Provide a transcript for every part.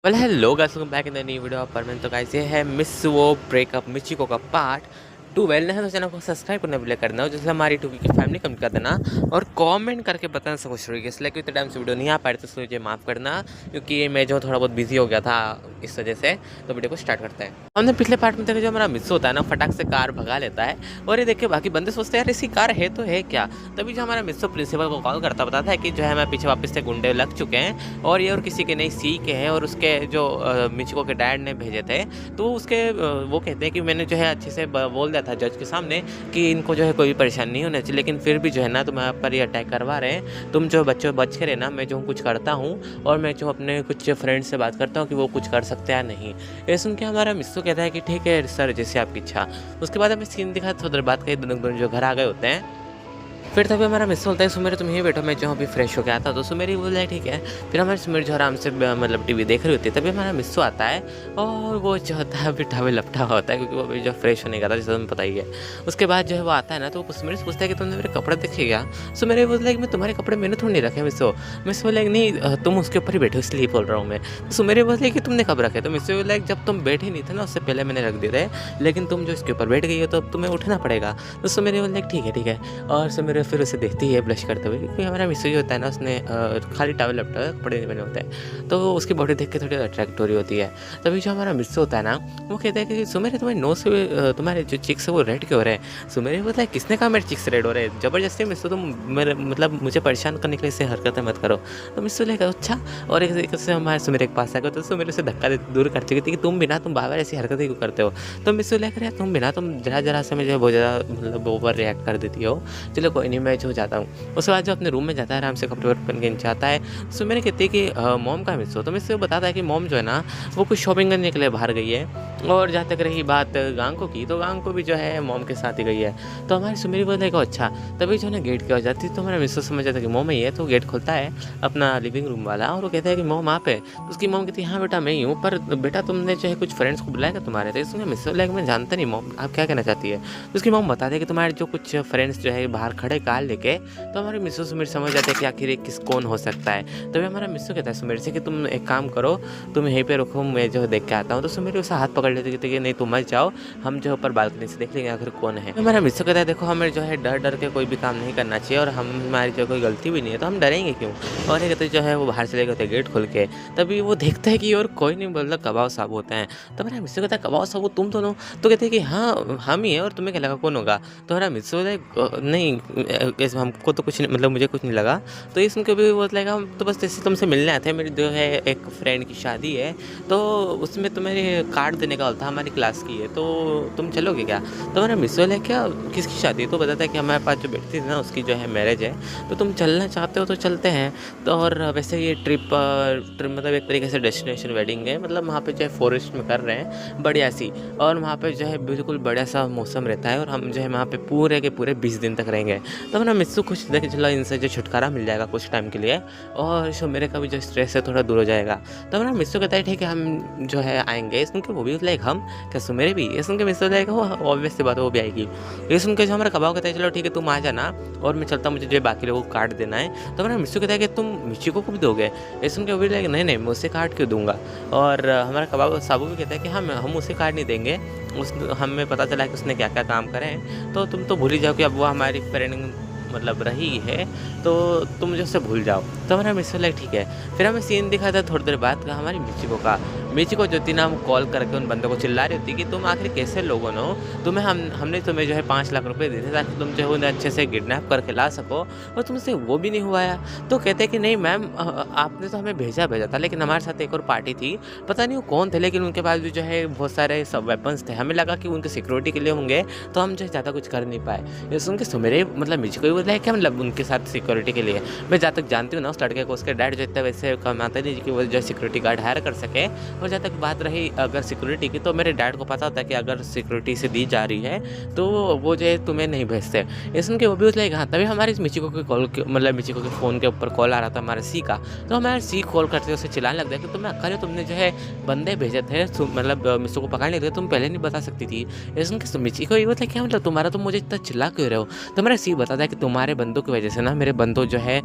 Well hello guys, welcome back in the new video पर मैं तो गाइस ये है मिस वो ब्रेकअप मिचिको का पार्ट 12 है। तो चैनल को सब्सक्राइब करना भी करना हो, जैसे हमारी टू की फैमिली कम कर देना और कमेंट करके बताना सब कुछ रही है। इसलिए इतने टाइम से वीडियो नहीं आ पाई तो मुझे माफ़ करना, क्योंकि मैं जो थोड़ा बहुत बिजी हो गया था इस वजह से। तो वीडियो को स्टार्ट करते हैं। हमने पिछले पार्ट में देखा जो हमारा मिस होता है ना, फटाक से कार भगा लेता है और ये देखिए बाकी बंदे सोचते हैं यार इसकी कार है तो है क्या। तभी जो हमारा मिस प्रिंसिपल को कॉल करता बताता है कि जो है मैं पीछे वापस से गुंडे लग चुके हैं और ये और किसी के नहीं सी के हैं और उसके जो मिचिको के डैड ने भेजे थे। तो उसके वो कहते हैं कि मैंने जो है अच्छे से बोल दिया था जज के सामने कि इनको जो है कोई परेशानी नहीं होना चाहिए, लेकिन फिर भी जो है ना तुम्हारे पर ये अटैक करवा रहे हैं। तुम जो बच्चों बच के रहना, मैं जो कुछ करता हूँ और मैं जो अपने कुछ फ्रेंड्स से बात करता हूँ कि वो कुछ कर सकते हैं नहीं। ये सुन के हमारा मिस्सू कहता है कि ठीक है सर, जैसे आपकी इच्छा। उसके बाद हमें सीन दिखा, थोड़ी देर बात कही, दोनों जो घर आ गए होते हैं। फिर तभी हमारा मिस बोलता है सुमेर तुम यहीं बैठो, मैं जो अभी फ्रेश हो गया था। तो सुमेर ही बोलता है ठीक है। फिर हमारे सुमेर जो आराम से मतलब टीवी देख रही होती है, तभी हमारा मिस्सू आता है और वो जो होता है अभी टावे लपटा हुआ होता है, क्योंकि वो अभी जो फ्रेश होने का था, जैसे तुम्हें पता ही है। उसके बाद जो है वो आता है ना, तो सुमेर से पूछता है कि तुमने मेरे कपड़े देखे क्या। सुमेर ही बोलता है कि मैं तुम्हारे कपड़े मैंने थोड़ी नहीं रखे मिस्सू। मिस्सू बोला नहीं तुम उसके ऊपर ही बैठे इसलिए बोल रहा हूँ मैं। तो सुमेर ही बोलता है कि तुमने कब रखे। तो मिस्सू बोला जब तुम बैठे नहीं थे ना उससे पहले मैंने रख दिए थे, लेकिन तुम जो इसके ऊपर बैठ गई हो तो अब तुम्हें उठना पड़ेगा। तो सुमेर बोलता है ठीक है। और सुमेर फिर उसे देखती है ब्लश करते हुए, क्योंकि हमारा मिस्सू जो होता है ना उसने खाली टॉवल लपटा है, कपड़े नहीं बने होते हैं, तो उसकी बॉडी देख के थोड़ी अट्रैक्ट हो रही होती है। तभी जो हमारा मिस्सू होता है ना वो कहता है कि सुमेर तुम्हारे नोज से तुम्हारे जो चिक्स है वो रेड क्यों हो रहे हैं। सुमेर बोलता है किसने कहा मेरे चिक्स रेड हो रहे हैं, जबरदस्ती मिस्सू तुम मेरे मतलब मुझे परेशान करने के लिए ऐसे हरकतें मत करो। तो मिस्सू लेगा अच्छा, और एक से हमारे सुमेर के पास आएगा तो सुमेर से धक्का दे दूर कर चुकी थी कि तुम बिना तुम बार ऐसी हरकतें क्यों करते हो। तो मिस्सू लेकर यार तुम बिना तुम जरा से मुझे बहुत ज़्यादा मतलब ओवर रिएक्ट कर देती हो। चलो कोई नहीं, मैं जो जाता हूँ। उसके बाद जो अपने रूम में जाता है, आराम से कपड़े पहन के नीचे आता है। सो मैंने कहती है कि मॉम का मिस हो, तो मैं इससे बताता है कि मॉम जो है ना वो कुछ शॉपिंग करने के लिए बाहर गई है। और जहाँ तक रही बात गांगो की, तो गांगो भी जो है मॉम के साथ ही गई है। तो हमारी सुमेरी बोलने को अच्छा, तभी जो है ना गेट की आवाज़ आती है, तो हमारा मिस्सो समझ जाता है कि मॉम ही है। तो गेट खोलता है अपना लिविंग रूम वाला और वो कहता है कि मॉम आप है। तो उसकी मॉम कहती है हाँ बेटा मैं ही हूँ, पर बेटा तुमने जो है कुछ फ्रेंड्स को बुलाया तुम्हारे। तो इसमें मिस्सो लाइक मैं जानता नहीं मॉम आप क्या कहना चाहती है। तो उसकी मॉम बता दे कि तुम्हारे जो कुछ फ्रेंड्स जो है बाहर खड़े कार लेके। तो हमारे मिस्सो सुमेर समझ जाते हैं कि आखिर ये किस कौन हो सकता है। तभी हमारा मिस्सो कहता है सुमेर से कि तुम एक काम करो, तुम यहीं पे रुको, मैं जो देख के आता हूँ। तो सुमेर उसका हाथ पकड़ लेते कहते कि नहीं तुम मत जाओ, हम जो ऊपर बालकनी से देख लेंगे आखिर कौन है। हमारा मिस्सो कहता है देखो हमें जो है डर के कोई भी काम नहीं करना चाहिए और हमारी जो कोई गलती भी नहीं है तो हम डरेंगे क्यों। और ये कहते जो है वो बाहर चले गए गेट खोल के। तभी वो देखता है कि और कोई नहीं, बोलता कबाब साहब होते हैं। तो हमारा मिस्सो कहता है कबाब साहब तुम दोनों। तो कहते हैं कि हाँ हम ही है, और तुम्हें क्या लगा कौन होगा। तो हमारा मिस्सो नहीं हमको तो कुछ नहीं, मतलब मुझे कुछ नहीं लगा। तो ये सुन के भी वो लगेगा हम तो बस जैसे तुमसे मिलने आए थे, मेरी जो है एक फ्रेंड की शादी है तो उसमें तुम्हें कार्ड देने का था, हमारी क्लास की है तो तुम चलोगे क्या। तो हमारा मिसोल है क्या, किसकी शादी है। तो बताता है कि हमारे पास जो बेटी थी ना उसकी जो है मैरिज है, तो तुम चलना चाहते हो तो चलते हैं। तो और वैसे ये ट्रिप मतलब एक तरीके से डेस्टिनेशन वेडिंग है, मतलब वहाँ पे जो है फॉरेस्ट में कर रहे हैं बढ़िया सी, और वहाँ पे जो है बिल्कुल बढ़िया सा मौसम रहता है और हम जो है वहाँ पे पूरे के पूरे 20 दिन तक रहेंगे। तो हमारा मिस्सू खुश देखे चलो इनसे जो छुटकारा मिल जाएगा कुछ टाइम के लिए, और जो मेरे का भी जो स्ट्रेस है थोड़ा दूर हो जाएगा। तो हमारा मिस्सू कहता है ठीक है हम जो है आएंगे। सुन के वो भी लाइक हम क्या सुमेरे भी, ये सुन के मिस्सू लाइक वो ऑब्वियस सी बात है वो भी आएगी। ये सुन के जो हमारा कबाब कहता है चलो ठीक है तुम आ जाना और मैं चलता हूँ, मुझे जो बाकी लोगों को काट देना है। तो हमारा मिस्सू कहता है कि तुम मिचिको को भी दोगे। ये सुन के वो भी लाइक नहीं मैं उसे काट क्यों दूंगा। और हमारा कबाब साबू भी कहता है कि हम उसे काट नहीं देंगे, उस हमें पता चला कि उसने क्या क्या काम करे हैं, तो तुम तो भूल ही जाओ कि अब वो हमारी फ्रेंड मतलब रही है, तो तुम मुझे उससे भूल जाओ। तो हमारा मिस्टर लाइक ठीक है। फिर हमें सीन दिखा था थोड़ी देर बाद का हमारी मिचिको जो थी ना हम कॉल करके उन बंदों को चिल्ला रही होती कि तुम आखिर कैसे लोगों ने हो, तुम्हें हमने तुम्हें जो है 5 लाख रुपए दिए थे ताकि तुम जो है उन्हें अच्छे से किडनैप करके ला सको, और तुमसे वो भी नहीं हुआ। तो कहते हैं कि नहीं मैम आपने तो हमें भेजा था, लेकिन हमारे साथ एक और पार्टी थी, पता नहीं वो कौन थे, लेकिन उनके पास भी जो है बहुत सारे सब वेपन्स थे, हमें लगा कि उनके सिक्योरिटी के लिए होंगे, तो हम जो है ज़्यादा कुछ कर नहीं पाए। ये सुन के सुमेरे मतलब मिचिको ही बोला है क्या मतलब उनके साथ सिक्योरिटी के लिए। मैं जहाँ तक जानती हूँ ना उस लड़के को उसके डैड जो इतने वैसे कमाते नहीं कि वो जो सिक्योरिटी गार्ड हायर कर सके, और जहाँ तक बात रही अगर सिक्योरिटी की, तो मेरे डैड को पता होता है कि अगर सिक्योरिटी से दी जा रही है तो वो जो है तुम्हें नहीं भेजते। ये सुन के वो भी लाइक हाँ, तभी हमारी मिचिको के कॉल मतलब मिचिको के फ़ोन के ऊपर कॉल आ रहा था हमारे सी का। तो हमारे सी कॉल करते उसे चिल्लाने लग गया कि तुम्हें अक्ल है, तुमने जो है बंदे भेजे थे मतलब मिस्सू को पकड़ने के लिए, तुम पहले नहीं बता सकती थी। ये सुन के मिचिको ये बोलता है क्या मतलब तुम्हारा, तुम मुझे इतना चिल्ला क्यों रहे हो। तो हमारा सी बताता है कि तुम्हारे बंदों की वजह से ना मेरे बंदों जो है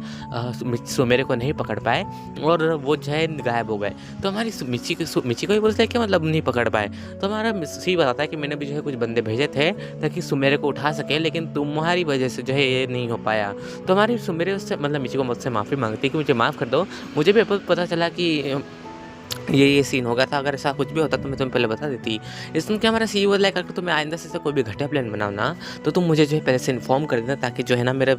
सुमेरे को नहीं पकड़ पाए और वो जो है गायब हो गए। तो हमारी मिची को ही बोलते हैं कि मतलब नहीं पकड़ पाए। तो हमारा सी बताता है कि मैंने भी जो है कुछ बंदे भेजे थे ताकि सुमेरे को उठा सके, लेकिन तुम्हारी वजह से जो है ये नहीं हो पाया। तो हमारी सुमेरे उससे मतलब मिची को मुझसे माफ़ी मांगती है कि मुझे माफ़ कर दो, मुझे भी पता चला कि ये सीन हो गया था, अगर ऐसा कुछ भी होता तो मैं तुम्हें पहले बता देती। इसमें क्या हमारा सीईओ लाइक अगर तुम्हें आइंदा से कोई भी घटिया प्लान बनाओ ना, तो तुम मुझे जो है पहले से इन्फॉर्म कर देना, ताकि जो है ना मेरा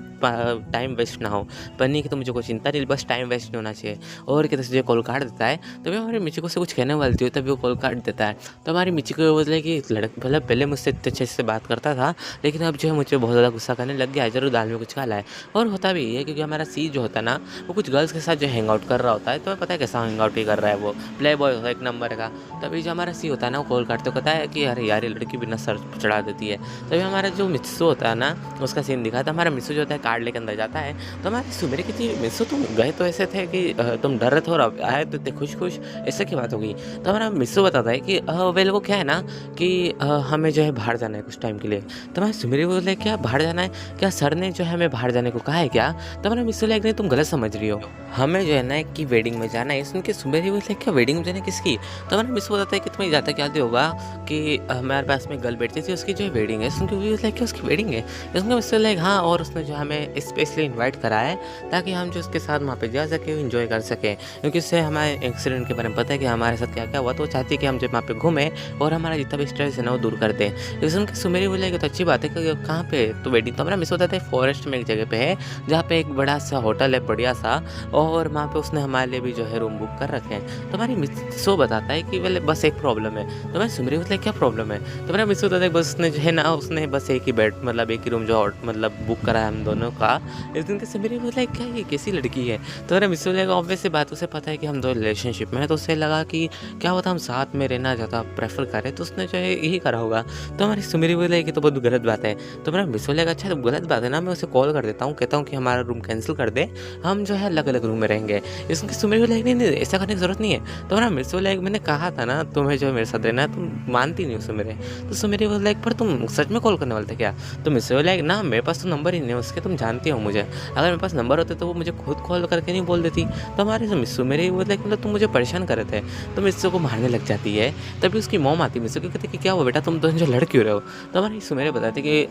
टाइम वेस्ट ना हो। पर नहीं कि तो मुझे कोई चिंता नहीं, बस टाइम वेस्ट नहीं होना चाहिए। और कहते से जो कॉल काट देता है, तभी हमारी मिची को से कुछ कहने वाली थी तभी वो कॉल काट देता है। तो हमारी मिची को बोले कि मतलब पहले मुझसे इतने अच्छे से बात करता था, लेकिन अब जो है मुझे बहुत ज़्यादा गुस्सा करने लग गया है, ज़रूर दाल में कुछ काला है। और होता भी है क्योंकि हमारा सी जो होता है ना, वो कुछ गर्ल्स के साथ जो हैंग आउट कर रहा होता है। तो पता है कैसा हैंग आउट ही कर रहा है, वो प्ले बॉय होता है एक नंबर का। तभी जो हमारा सी होता है ना, वो कॉल करते कहता है कि अरे यार ये लड़की बिना सर चढ़ा देती है। तभी हमारा जो मिस्सू होता है ना, उसका सीन दिखा था। हमारा मिस्सू जो होता है कार्ड लेकर अंदर जाता है। तो हमारे सुमेरे की थी मिस्सू तुम गए तो ऐसे थे कि तुम डर रहे थे और अब आए तो थे खुश खुश, ऐसे की बात हो गई। तो हमारा मिस्सू बताता है कि वेल वो क्या है ना कि हमें जो है बाहर जाना है कुछ टाइम के लिए। तो हमारे सुमेरे बोले क्या बाहर जाना है, क्या सर ने जो है हमें बाहर जाने को कहा है क्या। तो हमारा मिस्सू लाइक नहीं तुम गलत समझ रही हो, हमें जो है ना कि वेडिंग में जाना है। सुन के सुमेरे बोले क्या वेडिंग में जाना किसकी। तो हमारा मिस्सू बताता है कि तुम्हें जाता क्या होगा कि हमारे पास में गर्ल बैठती थी, उसकी जो है वेडिंग है। सुनके भी लाइक क्या उसकी वेडिंग है। उसने मुझसे लाइक हाँ, और उसने जो हमें स्पेशली इनवाइट करा है ताकि हम जो उसके साथ वहाँ पे जा सके, इन्जॉय कर सकें, क्योंकि उससे हमारे एक्सीडेंट के बारे में पता है कि हमारे साथ क्या क्या हुआ। तो वो चाहती है कि हम जब वहाँ पे घूमें और हमारा जितना भी स्ट्रेस है ना वो दूर कर दें। लेकिन सुन के सुमेरी बोले तो अच्छी बात है कि कहाँ पे तो वेडिंग। तो हमारा मिस होता था फॉरेस्ट में एक जगह पे है जहाँ पे एक बड़ा सा होटल है बढ़िया सा, और वहाँ पे उसने हमारे लिए भी जो है रूम बुक कर रखे हैं। तो हमारी मिसो बताता है कि वेल बस एक प्रॉब्लम है। तो मैं सुमरी बोलता है क्या प्रॉब्लम है। तो मेरा मिस होता था बस उसने जो है ना उसने बस एक ही बेड मतलब एक ही रूम जो मतलब बुक करा है हम दोनों का। इस दिन से मेरी बोला क्या ये कैसी लड़की है। तो मेरा मिस लगा ऑब्वियस बात, उसे पता है कि हम दो रिलेशनशिप में है, तो उसे लगा कि क्या होता हम साथ में रहना ज़्यादा प्रेफर करें, तो उसने जो है यही करा होगा। तो हमारी सुमेरी बोले कि तो बहुत गलत बात है। तो मेरा मिस लगा अच्छा तो गलत बात है ना, मैं उसे कॉल कर देता हूँ, कहता हूँ कि हमारा रूम कैंसिल कर दे, हम जो है अलग अलग रूम में रहेंगे। इसकी सुमेरी बोले नहीं नहीं ऐसा करने की जरूरत नहीं है। तो मेरा मिस लाइक मैंने कहा था ना तुम्हें जो मेरे साथ रहना है, तुम मानती नहीं हो सुमेरे। तो सुमेरी बोल लाइक पर तुम सच में कॉल करने वाले थे क्या। तो मिस लाइक ना मेरे पास तो नंबर ही नहीं है उसके, तुम जानती हो मुझे, अगर मेरे पास नंबर होते तो वो मुझे खुद कॉल करके नहीं बोल देती। तो हमारे मिस्सू मेरे बोल लाइक मतलब तुम मुझे परेशान कर रहे थे। तो मिस्सू को मारने लग जाती है। तभी उसकी मॉम आती है मिस्सू को, कहती कि क्या हुआ बेटा तुम तो जो लड़ क्यों रहे हो। तो हमारी सुमेरे बताती कि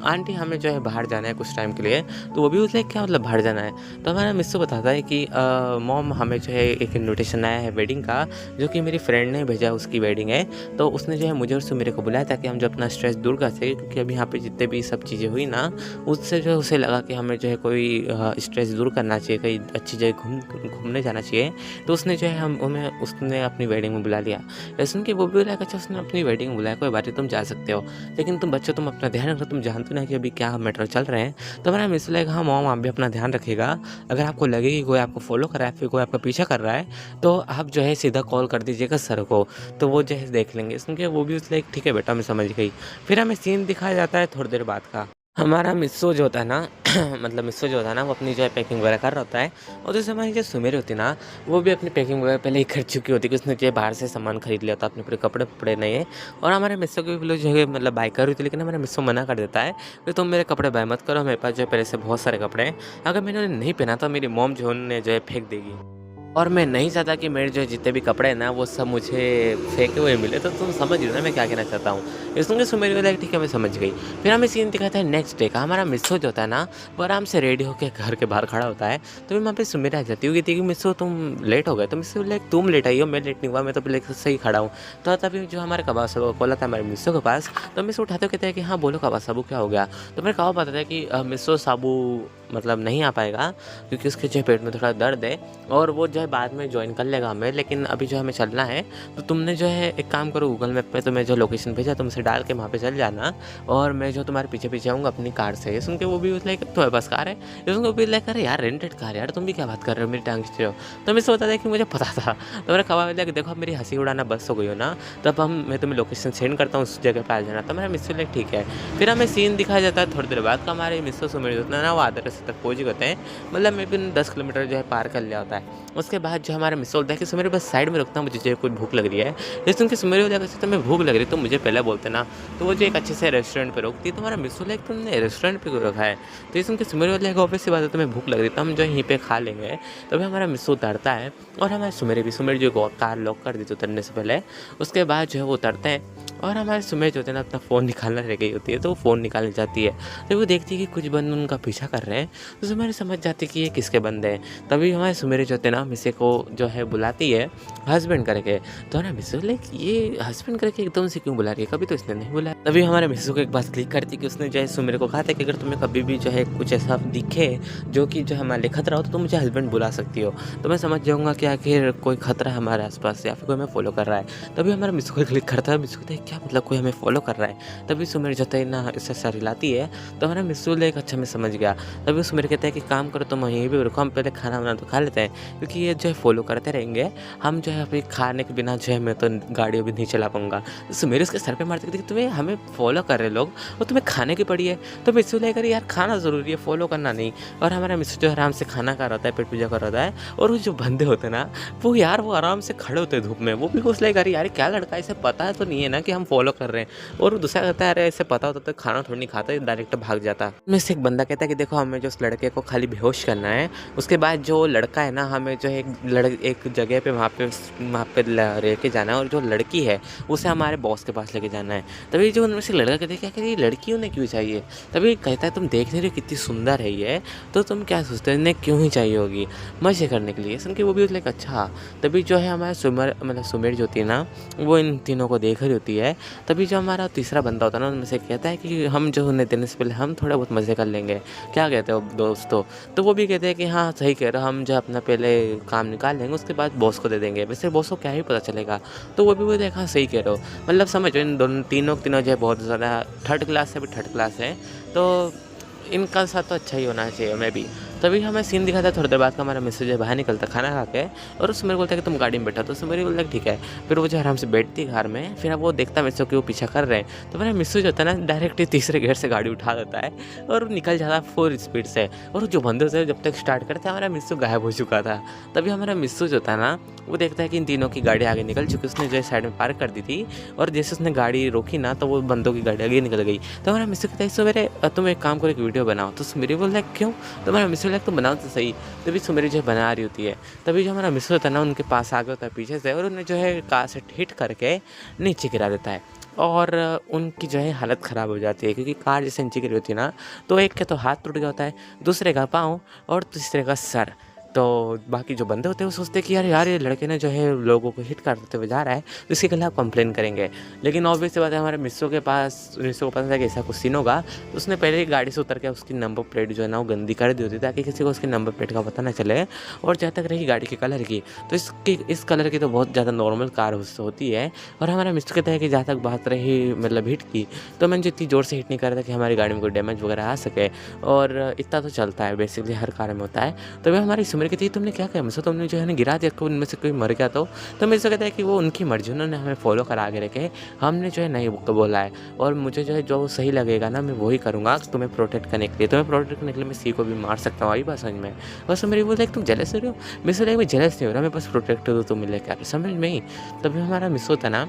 आंटी हमें जो है बाहर जाना है कुछ टाइम के लिए। तो वो भी बोलते क्या मतलब बाहर जाना है। तो हमारा मिस्सू बताता है कि मॉम हमें जो है एक इन्विटेशन आया है वेडिंग का, जो कि मेरी फ्रेंड ने भेजा, उसकी वेडिंग है। तो उसने जो है मुझे और सुमेरे को बुलाया ताकि हम जो अपना स्ट्रेस दूर कर सके, क्योंकि अभी यहाँ पे जितने भी सब चीज़ें हुई ना उससे जो है उसे लगा कि हमें जो है कोई स्ट्रेस दूर करना चाहिए, कहीं अच्छी जगह घूमने जाना चाहिए। तो उसने जो है हमें उसने अपनी वेडिंग में बुला लिया। सुन के वो भी बोला अच्छा उसने अपनी वेडिंग में बुलाया, कोई बात नहीं तुम जा सकते हो, लेकिन तुम बच्चों तुम अपना ध्यान रखो, तुम जानते ना कि अभी क्या मैटर चल रहे हैं। तो हमारा मिस लाइक हाँ मॉम आप भी अपना ध्यान रखिएगा, अगर आपको लगे कि कोई आपको फॉलो कर रहा है फिर कोई आपका पीछा कर रहा है तो आप जो है सीधा कॉल कर दीजिएगा सर को, तो वो जो है देख लेंगे। सुनके वो भी उसने ठीक है बेटा मैं समझ गई। फिर हमें सीन दिखाया जाता है थोड़ी देर बाद का। हमारा मिस्सो जो होता है ना मतलब मिस्सो जो होता है ना वो अपनी जो है पैकिंग वगैरह कर रहा होता है, और जैसे हमारी जो सुमेरी होती है ना वो भी अपनी पैकिंग वगैरह पहले ही कर चुकी होती है कि उसने जो है बाहर से सामान खरीद लिया होता है, अपने पूरे कपड़े पड़े नहीं है। और हमारे मिस्सो के भी लोग जो है मतलब बाय कर रही थी, लेकिन हमारे मिस्सो मना कर देता है कि तुम मेरे कपड़े बाय मत करो, मेरे पास जो है पहले से बहुत सारे कपड़े हैं, अगर मैंने उन्हें नहीं पहना तो मेरी मॉम जो उन्हें जो है फेंक देगी, और मैं नहीं चाहता कि मेरे जो जितने भी कपड़े हैं ना वो सब मुझे फेंके हुए मिले। तो तुम समझ रही हो ना मैं क्या कहना चाहता हूँ। इसलिए सुन मेरी बोला ठीक है मैं समझ गई। फिर हमें सीन दिखाता है नेक्स्ट डे का। हमारा मिस्सो जो होता है ना वो आराम से रेडी होकर घर के बाहर खड़ा होता है। तो मैं वहाँ पे सुमेरा आ जाती होगी कि मिस्सो तुम लेट हो गए। तो मिस्सो लाइक तुम लेट आई हो, मैं लेट नहीं हुआ, मैं तो पहले सही खड़ा हूँ। तो तभी जो हमारे कबाब साहब को कॉल आता है हमारे मिस्सो के पास। तो मिस्सो उठाते कहते हैं कि हाँ बोलो कबाब साहब क्या हो गया। तो मेरे कबाब बताता है कि मिस्सो साबू मतलब नहीं आ पाएगा क्योंकि उसके जो है पेट में थोड़ा दर्द है और वो जो है बाद में ज्वाइन कर लेगा हमें, लेकिन अभी जो हमें चलना है। तो तुमने जो है एक काम करो, गूगल मैप पे तुम्हें जो लोकेशन भेजा तुम उसे डाल के वहाँ पे चल जाना और मैं जो तुम्हारे पीछे पीछे आऊँगा अपनी कार से। ये सुन के वो भी लाइक तुम्हारे पास कार है? ये सुन के वो भी लाइक अरे यार रेंटेड कार यार, तुम भी क्या बात कर रहे हो, मेरी टांग खींच रहे हो। तो मैं सोचा था कि मुझे पता था, तो मैंने कहा लाइक देखो अब मेरी हंसी उड़ाना बस हो गई हो ना, तब मैं तुम्हें लोकेशन सेंड करता हूँ उस जगह पे आ जाना। तो मेरा मिस्टर लाइक ठीक है। फिर हमें सीन दिखाया जाता है थोड़ी देर बाद का हमारे मिस्टर सुमेर होता है ना, वो आधे रास्ते तक पहुँच गए होते हैं, मतलब मे भी 10 किलोमीटर जो है पार कर लिया होता है। उसके बाद जो हमारा मिस्टर बोलता है कि सुमेर बस साइड में रुकता, मुझे जो कोई भूख लग रही है। ये सुन के सुमेर बोला कि तुम्हें भूख लग रही है तो मुझे पहले बोलते ना, तो वो जो एक अच्छे से रेस्टोरेंट पे रोकती है। तुम्हारा मिस्टर लाइक तुमने रेस्टोरेंट पे क्यों रखा है? तो ये सुन के सुमेर बोला कि ऑब्वियस सी बात है तुम्हें भूख लग रही है तो हम जो यहीं पे खा लेंगे। तभी हमारा मिस्टर उतरता है और हमारे सुमेर जो कार लॉक कर देती उतरने से पहले। उसके बाद जो है वो उतरते हैं और हमारे सुमेर जो होते हैं ना अपना फ़ोन निकालना रह गई होती है, तो वो फ़ोन निकालने जाती है। तो वो देखती है कि कुछ बंदे उनका पीछा कर रहे हैं, तो सुमेर समझ जाती है कि ये किसके बंदे हैं। तभी हमारे सुमेर जो होते हैं ना मिसे को जो है बुलाती है हस्बैंड करके। तो ना मिसो लाइक ये हस्बैंड करके एकदम से क्यों बुला रही है, कभी तो इसने नहीं बुलाया। तभी हमारे मिसो को एक बात क्लिक करती कि उसने जो है सुमेर को कहा था कि अगर तुम्हें कभी भी जो है कुछ ऐसा दिखे जो कि जो हमारे लिए खतरा हो तो तुम मुझे हस्बैंड बुला सकती हो। तो मैं समझ जाऊँगा कि आखिर कोई खतरा है हमारे आसपास या फिर कोई हमें फॉलो कर रहा है। तभी हमारा मिसो को क्लिक करता है, मिसो कहता है क्या मतलब कोई हमें फॉलो कर रहा है। तभी सुमेर जो है ना इससे सर हिलाती है, तो हमारा मिसो लाइक अच्छा मैं समझ गया। तभी सुमेर कहता है कि काम करो तुम यहीं पे रुको, हम पहले खाना वाना तो खा लेते हैं क्योंकि ये जो है फॉलो करते रहेंगे हम जो है अभी खाने के बिना जो है मैं तो गाड़ी भी नहीं चला पाऊंगा। तो सुमेर उसके सर पे मारते कि तुम्हें हमें फॉलो कर रहे लोग और तुम्हें खाने की पड़ी है। तो मिसू लेकर यार खाना ज़रूरी है, फॉलो करना नहीं। और हमारा मिसू जो आराम से खाना खा रहा होता है, पेट पूजा कर रहा होता है और वो जो बंदे होते हैं ना वो यार वो आराम से खड़े होते हैं धूप में, वो भी कुछ लाइक अरे यार क्या लड़का, इसे पता है तो नहीं है ना कि हम फॉलो कर रहे हैं। और दूसरा कहता है अरे इसे पता होता तो खाना थोड़ी नहीं खाता, डायरेक्ट भाग जाता। में से एक बंदा कहता है कि देखो हमें जो उस लड़के को खाली बेहोश करना है, उसके बाद जो लड़का है ना हमें जो है एक जगह पे वहाँ पे लेके जाना है और जो लड़की है उसे हमारे बॉस के पास लेके जाना है। तभी जो उनमें से लड़का कहता है क्या कि ये लड़की उन्हें क्यों चाहिए। तभी कहता है तुम देख नहीं रहे हो कितनी सुंदर है ये, तो तुम क्या सोचते हो इन्हें क्यों ही चाहिए होगी, मज़े करने के लिए। सुन के वो भी लाइक अच्छा। तभी जो है हमारा सुमेर जो होती है ना वो इन तीनों को देख रही होती है। तभी जो हमारा तीसरा बंदा होता है ना उनमें से कहता है कि हम जो उन्हें देने से पहले हम थोड़ा बहुत मज़े कर लेंगे, क्या कहते हो दोस्तों। तो वो भी कहते हैं कि हाँ सही कह रहे हो, हम जो अपना पहले काम निकाल लेंगे उसके बाद बॉस को दे देंगे, वैसे बॉस को क्या ही पता चलेगा। तो वो भी वो देखा सही कह रहे हो, मतलब समझो इन दोनों तीनों जो है बहुत ज़्यादा थर्ड क्लास से भी थर्ड क्लास है, तो इनका साथ तो अच्छा ही होना चाहिए मैं भी। तभी हमें सीन दिखाता है थोड़ी देर बाद का हमारा मिस्टर जो है बाहर निकलता खाना खा के और उसमें मेरे बोलता है कि तुम गाड़ी में बैठा, तो उसमें मेरे बोलता है ठीक है। फिर वो जो आराम से बैठती है कार में, फिर अब वो देखता है मिस्टर कि वो पीछा कर रहे हैं, तो मेरा मिस्टर जो होता है ना डायरेक्ट तीसरे गेयर से गाड़ी उठा देता है और निकल जाता है फुल स्पीड से। और जो बंदे होते हैं जब तक स्टार्ट करते हैं हमारा मिस्टर गायब हो चुका था। तभी हमारा मिस्टर जो होता है ना वो देखता है कि इन तीनों की गाड़ी आगे निकल चुकी, उसने जो है साइड में पार्क कर दी थी और जैसे उसने गाड़ी रोकी ना तो वो बंदों की गाड़ी आगे निकल गई। तो हमारा मिस्टर कहता है सवेरे तुम एक काम करो एक वीडियो बनाओ। तो मेरे बोल रहा है क्यों। तो हमारा मिस्टर लाइक तुम बनाओ तो सही। तभी सुमेरी जो है बना रही होती है। तभी जो हमारा मिस्टर होता है ना उनके पास आ गया होता है पीछे से और उन्हें जो है कार से हिट करके नीचे गिरा देता है और उनकी जो है हालत ख़राब हो जाती है क्योंकि कार जैसे नीचे गिरी होती है ना तो एक का तो हाथ टूट गया होता है, दूसरे का पाँव और तीसरे का सर। तो बाकी जो बंदे होते हैं वो सोचते हैं कि यार ये लड़के ने जो है लोगों को हिट करते हुए जा रहा है तो इसके खिलाफ कंप्लेन करेंगे। लेकिन ऑब्वियस सी बात है हमारे मिस्सो को पता था कि ऐसा कुछ सीन होगा, तो उसने पहले ही गाड़ी से उतर के उसकी नंबर प्लेट जो है ना वो गंदी कर दी होती ताकि किसी को उसकी नंबर प्लेट का पता ना चले। और जहाँ तक रही गाड़ी के कलर की, तो इस कलर की तो बहुत ज़्यादा नॉर्मल कार होती है। और हमारा मिस्टर कहता है कि जहाँ तक बात रही मतलब हिट की, तो मैंने इतनी ज़ोर से हिट नहीं करा था कि हमारी गाड़ी में कोई डैमेज वगैरह आ सके, और इतना तो चलता है बेसिकली हर कार में होता है। तो वह हमारी सुमेर कहती है तुमने क्या किया मुझसे, तुमने जो है ना गिरा दिया, तो उनमें से कोई मर गया तो मेरे से कहता है कि वो उनकी मर्जी, उन्होंने हमें फॉलो करा आगे रखे, हमने जो है नहीं बोला है और मुझे जो है जो सही लगेगा ना मैं वही करूँगा तुम्हें प्रोटेक्ट करने के लिए। तुम्हें प्रोटेक्ट करने के लिए मैं सी को भी मार सकता हूँ, आई बात समझ में। बस मेरी बोलता है तुम जेलस हो रहे हो, मिस हो मैं जेलस नहीं हो रहा, मैं बस प्रोटेक्ट हो तुम मिले क्या समझ में ही। तभी हमारा मिस होता ना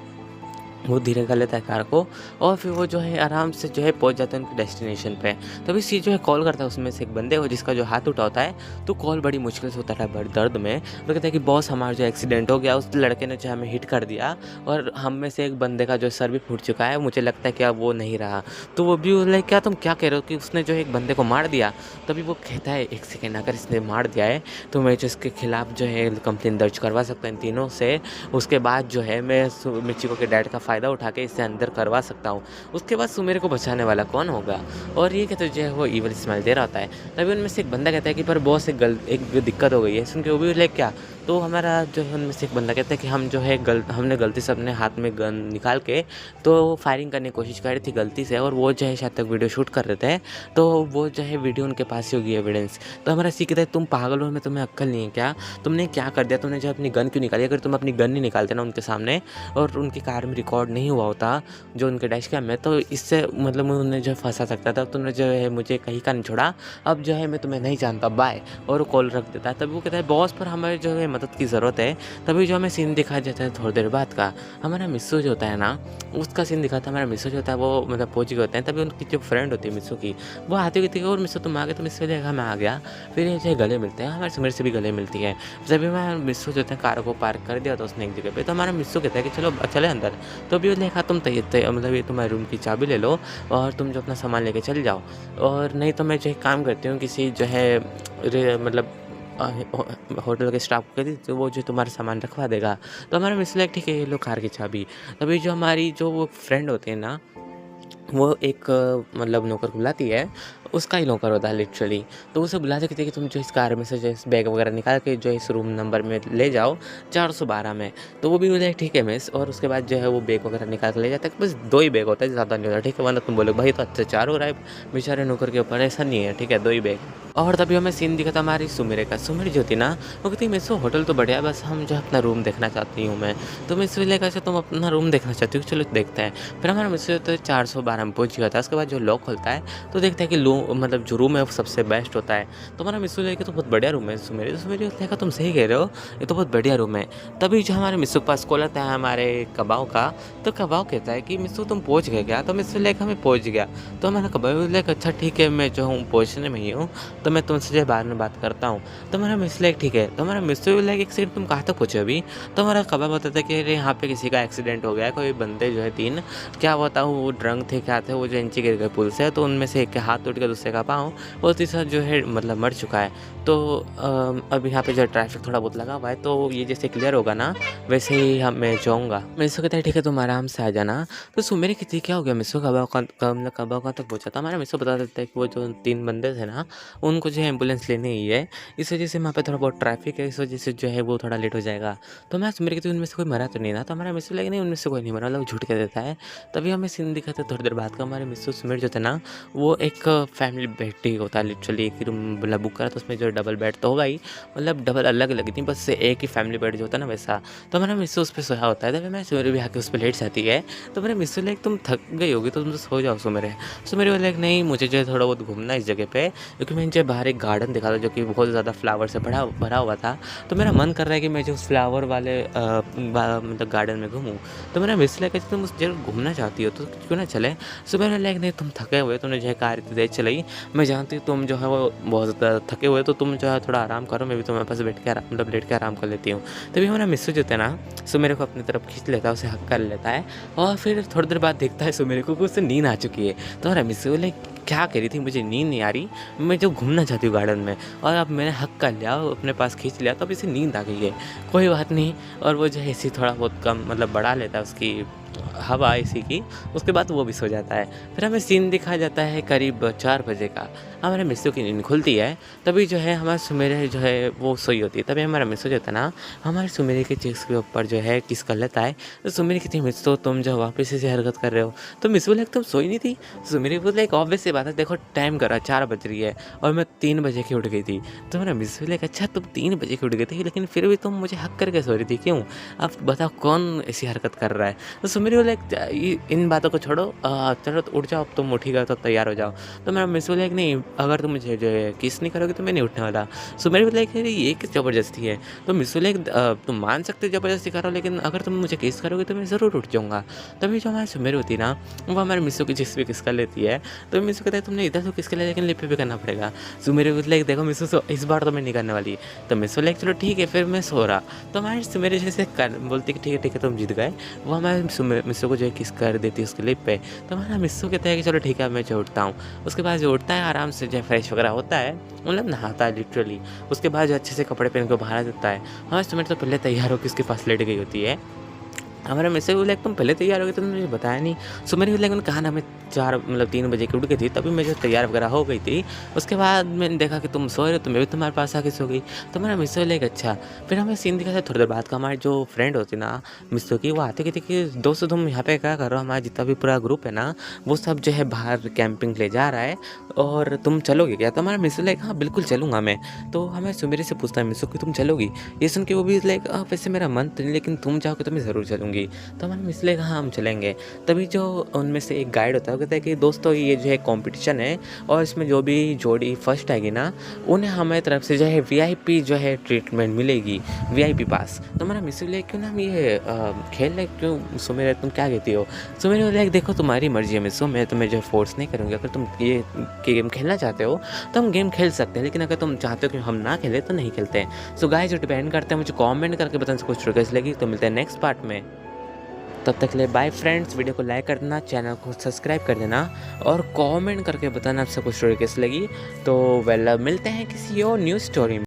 वो धीरे कर लेता है कार को और फिर वो जो है आराम से जो है पहुंच जाता है उनके डेस्टिनेशन पे। तभी सी जो है कॉल करता है उसमें से एक बंदे को जिसका जो हाथ उठा होता है, तो कॉल बड़ी मुश्किल से होता है बड़ी दर्द में। तो कहता है कि बॉस हमारा जो एक्सीडेंट हो गया, उस लड़के ने जो हमें हिट कर दिया और हम में से एक बंदे का जो सर भी फूट चुका है, मुझे लगता है कि अब वो नहीं रहा। तो वो भी लाइक क्या तुम क्या कह रहे हो कि उसने जो एक बंदे को मार दिया। तभी वो कहता है एक सेकेंड अगर इसने मार दिया है तो मैं जो इसके खिलाफ जो है कंप्लेन दर्ज करवा सकता हूँ इन तीनों से। उसके बाद जो है मैं मिचिको के डैड का फ़ायदा उठा के इसे अंदर करवा सकता हूँ। उसके बाद सुमेर को बचाने वाला कौन होगा? और ये कहते जो है वो ईविल स्माइल दे रहा होता है। तभी उनमें से एक बंदा कहता है कि पर बॉस एक दिक्कत हो गई है। सुन के वो भी बोले क्या? तो हमारा जो है उनमें से एक बंदा कहता है कि हम जो है हमने गलती से अपने हाथ में गन निकाल के तो फायरिंग करने की कोशिश कर रही थी गलती से, और वो जो है शायद तक वीडियो शूट कर रहे थे, तो वो जो है वीडियो उनके पास ही होगी एविडेंस। तो हमारा सी कहता है तुम पागल हो, में तुम्हें अक्ल नहीं है क्या? तुमने क्या कर दिया? तुमने जो अपनी गन क्यों निकाली? अगर तुम अपनी गन नहीं निकालते ना उनके सामने और उनकी कार में रिकॉर्ड नहीं हुआ होता जो उनके डैश कैम में, तो इससे मतलब मैं उन्हें जो है फंसा सकता था। तुमने जो है मुझे कहीं का नहीं छोड़ा, अब जो है मैं तुम्हें नहीं जानता, बाय। और कॉल रख देता है। तभी वो कहता है बॉस पर हमें जो है मदद की ज़रूरत है। तभी जो हमें सीन दिखाया जाता है थोड़ी देर बाद का, हमारा मिस्सू जो होता है ना उसका सीन दिखाता है। हमारा मिस्सू जो होता है वो मतलब पहुंच गए होते हैं। तभी उनकी जो फ्रेंड होती है मिस्सू की, वो आती कहती है और मिस्सू तुम आ गए? तो मिस्सू देखा मैं आ गया। फिर ये जो है गले मिलते हैं, हमारे सुमेर से भी गले मिलती है। जब मैं मिस्सू जो होता है कार को पार्क कर दिया था उसने एक जगह पे, तो हमारा मिस्सू कहता है कि चलो चले अंदर। तो अभी देखा तुम मतलब ये तुम्हारे रूम की चाबी ले लो और तुम जो अपना सामान लेके चल जाओ, और नहीं तो मैं जो है काम करती हूँ किसी जो है मतलब होटल के स्टाफ को कहती तो वो जो तुम्हारा सामान रखवा देगा। तो हमारा मिस्सू लाइक ठीक है ये लो कार की चाबी। तभी जो हमारी जो वो फ्रेंड होती है ना वो एक मतलब नौकर को बुलाती है, उसका ही नौकर होता है लिटरली। तो उसे बुलाते कहते कि तुम जो इस कार में से जो इस बैग वगैरह निकाल के जो इस रूम नंबर में ले जाओ 412 में। तो वो भी बोले ठीक है मिस, और उसके बाद जो है वो बैग वगैरह निकाल के ले जाता है। बस 2 ही बैग होता है, ज़्यादा नहीं होता, ठीक है? वरना तुम बोलोगे भाई तो अत्याचार हो रहा है बेचारे नौकर के ऊपर, ऐसा नहीं है, ठीक है? 2 ही बैग। और तभी हमें सीन दिखा था हमारी सुमेरे का। सुमेर जो थी ना वो कहती मिस होटल तो बढ़िया, बस हम जो अपना रूम देखना चाहती हूँ मैं। तो मिस विले का तुम अपना रूम देखना चाहती हो, चलो देखते हैं। फिर हमारा मिस तो 412 में पहुँच गया था। उसके बाद जो लॉक खुलता है तो देखता है कि मतलब जो रूम है वो सबसे बेस्ट होता है। तो हमारा मिस्सू लेके तो बहुत बढ़िया रूम है सुमेरी। तो सुमेरी देखा तुम सही कह रहे हो, ये तो बहुत बढ़िया रूम है। तभी जो हमारे मिस्सू के पास कॉल आता है हमारे कबाव का। तो कबाव कहता है कि मिस्सू तुम पहुँच गए क्या? तो मिस्सू लेकर हमें पहुँच गया। तो हमारा कबाव लेकर अच्छा ठीक है मैं जो हूँ पहुँचने में ही हूँ, तो मैं तुमसे जो बाद में बात करता हूँ। तो हमारा मिस्सू लेक ठीक है। तो हमारा मिस्सू लेक एक सेकंड तुम कहाँ तक पहुँचे अभी? तो हमारा कबाव बताता है कि अरे यहाँ पे किसी का एक्सीडेंट हो गया है, कोई बंदे जो है 3 क्या बताऊँ वो ड्रंक थे क्या थे, वो जो नीचे गिर गए पुल से, तो उनमें से एक के हाथ टूट गया, दूसरे का पाँव, और तीसरा जो है मतलब मर चुका है। तो अब यहाँ पे जो ट्रैफिक थोड़ा बहुत लगा हुआ है, तो ये जैसे क्लियर होगा ना वैसे ही मैं जाऊँगा। मिस्सू कहता है ठीक है तुम आराम से आ जाना। तो सुमेरी कहती क्या हो गया मिस्सू, कबाव तक पहुँचा? था हमारा मिस्सू बता देता है कि वो जो 3 बंदे थे ना उनको जो है एम्बुलेंस लेने ही है, इस वजह से वहाँ पे थोड़ा बहुत ट्रैफिक है, इस वजह से जो है वो थोड़ा लेट हो जाएगा। तो मैं सुमेरी कहती हूँ उनमें से कोई मरा तो नहीं ना? तो हमारा मिस्सू लगे नहीं उनमें से कोई नहीं मरा, मतलब झूठ कह देता है। तभी हमें सीन दिखाते थोड़ी देर बाद का, हमारे मिस्सू सुमेर जो थे ना वो एक फैमिली बेड ही होता है लिटरली, एक रूम मतलब बुक करा तो उसमें जो डबल बेड तो होगा ही, मतलब डबल अलग अलग थी, बस एक ही फैमिली बेड जो होता है ना वैसा। तो हमारा मिस्सू उस पर सोया होता है। तभी मैं सुमेरी भी आके उस पर लेट जाती है। तो मेरे मिस्सू लाइक तुम थक गई होगी तो तुम तो सो जाओ सुमेरे। सुमेरी बोले लाइक नहीं मुझे जो है थोड़ा बहुत घूमना है इस जगह पे, क्योंकि मैंने जो बाहर एक गार्डन देखा था जो कि बहुत ज़्यादा फ्लावर से भरा हुआ था। तो मेरा मन कर रहा है कि मैं जो उस फ्लावर वाले मतलब गार्डन में घूमूँ। तो मेरा मिस्सू लाइक तुम उस जगह घूमना चाहती हो तो क्यों ना चले? सुमेरी लाइक नहीं तुम थके हुए, तुमने जो है कार इतनी तेज चलाई, मैं जानती हूँ तुम जो है वो बहुत ज़्यादा थके हुए, तो तुम जो है थोड़ा आराम करो, मैं भी तुम्हारे पास बैठ के मतलब लेट के आराम कर लेती हूँ। तभी हमारा मिस्सू जो है ना सुमेरे को अपनी तरफ खींच लेता है, उसे हक कर लेता है, और फिर थोड़ी देर बाद देखता है सुमेरे को उससे नींद आ चुकी है। तो हमारा मिस्सू बोले क्या कह रही थी, मुझे नींद नहीं आ रही, मैं जो घूमना चाहती हूँ गार्डन में, और अब मैंने हक कर लिया अपने पास खींच लिया, तो अब इसे नींद आ गई है, कोई बात नहीं। और वो जो है इसी थोड़ा बहुत कम मतलब बढ़ा लेता है उसकी हवा इसी की, उसके बाद वो भी सो जाता है। फिर हमें सीन दिखाया जाता है करीब 4 बजे का, हमारे मिस्सू की नींद खुलती है। तभी जो है हमारे सुमेरे जो है वो सोई होती है। तभी हमारा मिस्सू जो होता है ना हमारे सुमेरे के चेस्ट के ऊपर जो है किस कर लेता है। तो सुमेरी कहती है मिस्सू तुम जो वापस से हरकत कर रहे हो। तो मिस्सू बोले तुम सोई नहीं थी? सुमेरी बोले एक ऑब्वियस सी बात है, देखो टाइम करा 4 बज रही है और मैं 3 बजे की उठ गई थी। तो मेरा मिस्सू बोले अच्छा तुम 3 बजे की उठ गई थी, लेकिन फिर भी तुम मुझे हक करके सो रही थी, क्यों? अब बताओ कौन ऐसी हरकत कर रहा है? तो सुमेरी बोले इन बातों को छोड़ो, चलो तो उठ जाओ, अब तुम उठी गए तो तैयार हो जाओ। तो मेरा मिस्सू बोले नहीं अगर तुम मुझे जो है किस नहीं करोगे तो मैं नहीं उठने वाला। सुमेरी बोले ये किस ज़बरदस्ती है? तो मिस्सू बोले तुम मान सकते ज़बरदस्ती करो, लेकिन अगर तुम मुझे किस करोगे तो मैं ज़रूर उठ जाऊँगा। तभी जो हमारी सुमेरी होती है ना वो हमारे मिस्सू की जिस भी किस कर लेती है। तो मिस्सू कहता है तुमने इधर तो किसके लिए, लेकिन लिप पे भी करना पड़ेगा। सुमेरी बोले देखो मिस्सू इस बार तो मैं नहीं करने वाली। तो मिस्सू बोले चलो ठीक है फिर मैं सो रहा। तो हमारे सुमेरी जैसे बोलती कि ठीक है तुम जीत गए, वो हमारे मिस्सू को जो है किस कर देती है उसके लिप पे। तो हमारा मिस्सू कहता है कि चलो ठीक है मैं जो उठता हूँ। उसके बाद जो उठता है आराम से जो फ्रेश वगैरह होता है, मतलब नहाता है लिटरली। उसके बाद जो अच्छे से कपड़े पहन के बाहर देता है। हाँ सुमेरी तो पहले तैयार होकर उसके पास लेट गई होती है। हमारा मैसेज बोला तुम पहले तैयार हो गए, तुमने मुझे बताया नहीं। सो मैंने बोला कहा ना मैं 4 मतलब 3 बजे की उठ गई थी, तभी मैं जो तैयार वगैरह हो गई थी। उसके बाद मैंने देखा कि तुम सो रहे हो, तो मैं भी तुम्हारे पास आके सो गई। तो मेरा मिस्सो बोला अच्छा। फिर हमें सीन दिखा था थोड़ी देर बाद का, हमारी जो फ्रेंड होती ना मिस्सो की, वो आते कहती कि दोस्तों तुम यहाँ पे क्या कर रहे हो, हमारा जितना भी पूरा ग्रुप है ना वो सब जो है बाहर कैंपिंग ले जा रहा है और तुम चलोगे क्या? तो हमारा मिस्सो लाइक हाँ बिल्कुल चलूँगा मैं। तो हमें सुमेरे से पूछता है मिस्सो कि तुम चलोगी? ये सुन के वो भी लाइक वैसे मेरा मन तो नहीं, लेकिन तुम चाहोगे तो मैं ज़रूर चलूँगी। तो हमारे मिस ने कहा हाँ हम चलेंगे। तभी जो उनमें से एक गाइड होता है वो कहता है कि दोस्तों ये जो है कंपटीशन है और इसमें जो भी जोड़ी फर्स्ट आएगी ना उन्हें हमारी तरफ से जो है वीआईपी जो है ट्रीटमेंट मिलेगी, वीआईपी पास। तो हमारा मिस बोले क्यों ना हम ये खेल रहे, क्यों सुमेर तुम क्या कहती हो? सुमेर बोले देखो तुम्हारी मर्जी है मिसो, मैं तुम्हें जो फोर्स नहीं करूँगी। अगर तुम ये गेम खेलना चाहते हो तो हम गेम खेल सकते हैं, लेकिन अगर तुम चाहते हो कि हम ना खेलें तो नहीं खेलते हैं। सो गाइस जो डिपेंड करते हैं, मुझे कमेंट करके बताना कुछ कैसी लगी। तो मिलते हैं नेक्स्ट पार्ट में, तब तक के लिए बाय फ्रेंड्स। वीडियो को लाइक कर देना, चैनल को सब्सक्राइब कर देना और कमेंट करके बताना आपसे कुछ स्टोरी कैसी लगी। तो मिलते हैं किसी और न्यू स्टोरी में।